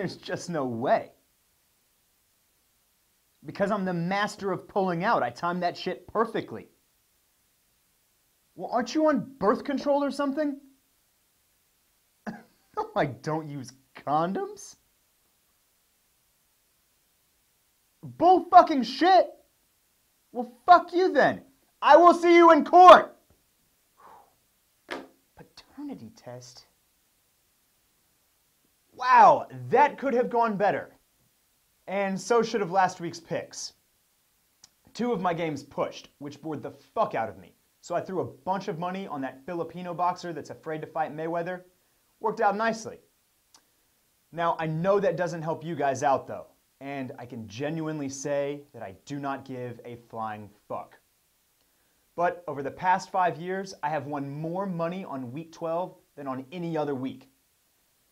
There's just no way. Because I'm the master of pulling out. I timed that shit perfectly. Well, aren't you on birth control or something? No, I don't use condoms. Bull fucking shit. Well, fuck you then. I will see you in court. Paternity test? Wow, that could have gone better. And so should have last week's picks. 2 of my games pushed, which bored the fuck out of me. So I threw a bunch of money on that Filipino boxer that's afraid to fight Mayweather. Worked out nicely. Now, I know that doesn't help you guys out though, and I can genuinely say that I do not give a flying fuck. But over the past 5 years, I have won more money on week 12 than on any other week.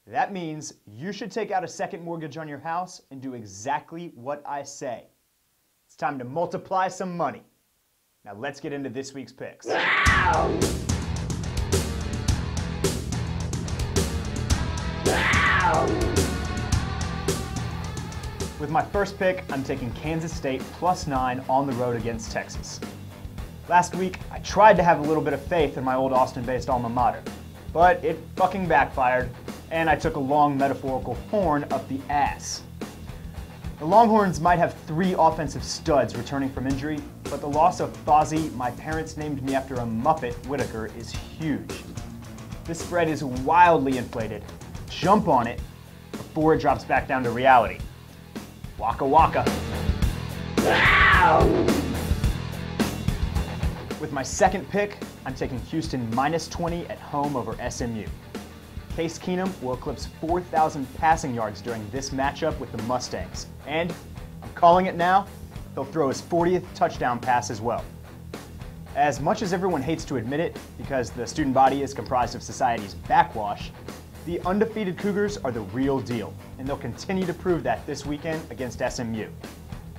That means you should take out a second mortgage on your house and do exactly what I say. It's time to multiply some money. Now let's get into this week's picks. With my first pick, I'm taking Kansas State +9 on the road against Texas. Last week, I tried to have a little bit of faith in my old Austin-based alma mater, but it fucking backfired, and I took a long metaphorical horn up the ass. The Longhorns might have 3 offensive studs returning from injury, but the loss of Fozzie, my parents named me after a Muppet, Whitaker, is huge. This spread is wildly inflated. Jump on it before it drops back down to reality. Waka waka. With my second pick, I'm taking Houston -20 at home over SMU. Case Keenum will eclipse 4,000 passing yards during this matchup with the Mustangs. And, I'm calling it now, he'll throw his 40th touchdown pass as well. As much as everyone hates to admit it, because the student body is comprised of society's backwash, the undefeated Cougars are the real deal, and they'll continue to prove that this weekend against SMU.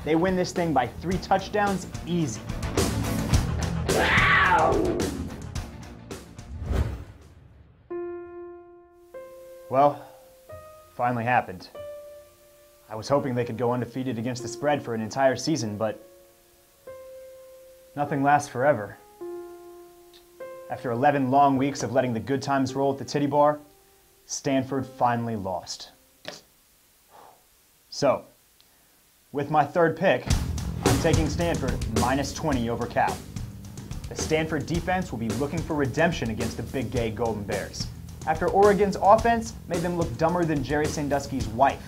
They win this thing by 3 touchdowns easy. Well, finally happened. I was hoping they could go undefeated against the spread for an entire season, but nothing lasts forever. After 11 long weeks of letting the good times roll at the titty bar, Stanford finally lost. So, with my third pick, I'm taking Stanford -20 over Cal. The Stanford defense will be looking for redemption against the big gay Golden Bears, after Oregon's offense made them look dumber than Jerry Sandusky's wife.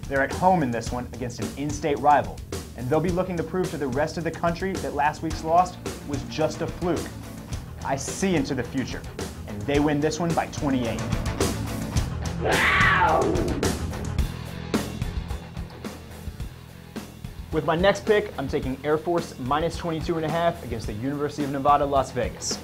They're at home in this one against an in-state rival, and they'll be looking to prove to the rest of the country that last week's loss was just a fluke. I see into the future, and they win this one by 28. With my next pick, I'm taking Air Force -22.5 against the University of Nevada, Las Vegas.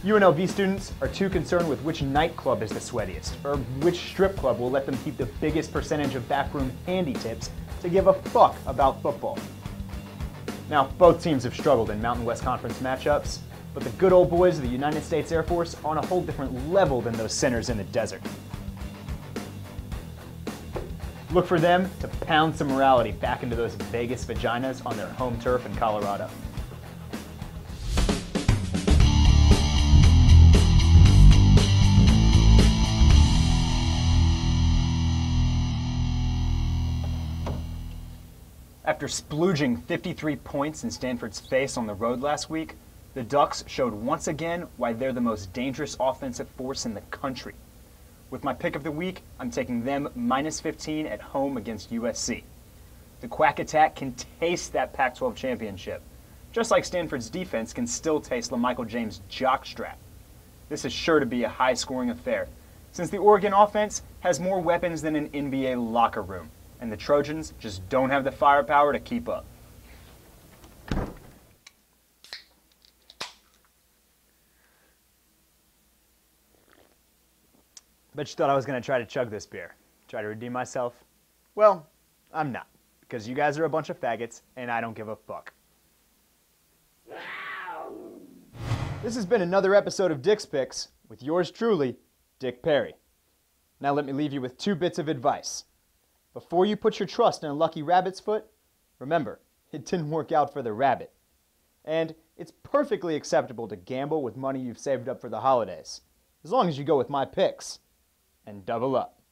UNLV students are too concerned with which nightclub is the sweatiest, or which strip club will let them keep the biggest percentage of backroom handy tips to give a fuck about football. Now, both teams have struggled in Mountain West Conference matchups, but the good old boys of the United States Air Force are on a whole different level than those centers in the desert. Look for them to pound some morality back into those Vegas vaginas on their home turf in Colorado. After splooging 53 points in Stanford's face on the road last week, the Ducks showed once again why they're the most dangerous offensive force in the country. With my pick of the week, I'm taking them -15 at home against USC. The Quack Attack can taste that Pac-12 championship, just like Stanford's defense can still taste LaMichael James' jockstrap. This is sure to be a high-scoring affair, since the Oregon offense has more weapons than an NBA locker room, and the Trojans just don't have the firepower to keep up. Bet you thought I was going to try to chug this beer. Try to redeem myself? Well, I'm not, because you guys are a bunch of faggots, and I don't give a fuck. This has been another episode of Dick's Picks with yours truly, Dick Perry. Now let me leave you with 2 bits of advice. Before you put your trust in a lucky rabbit's foot, remember, it didn't work out for the rabbit. And it's perfectly acceptable to gamble with money you've saved up for the holidays, as long as you go with my picks and double up.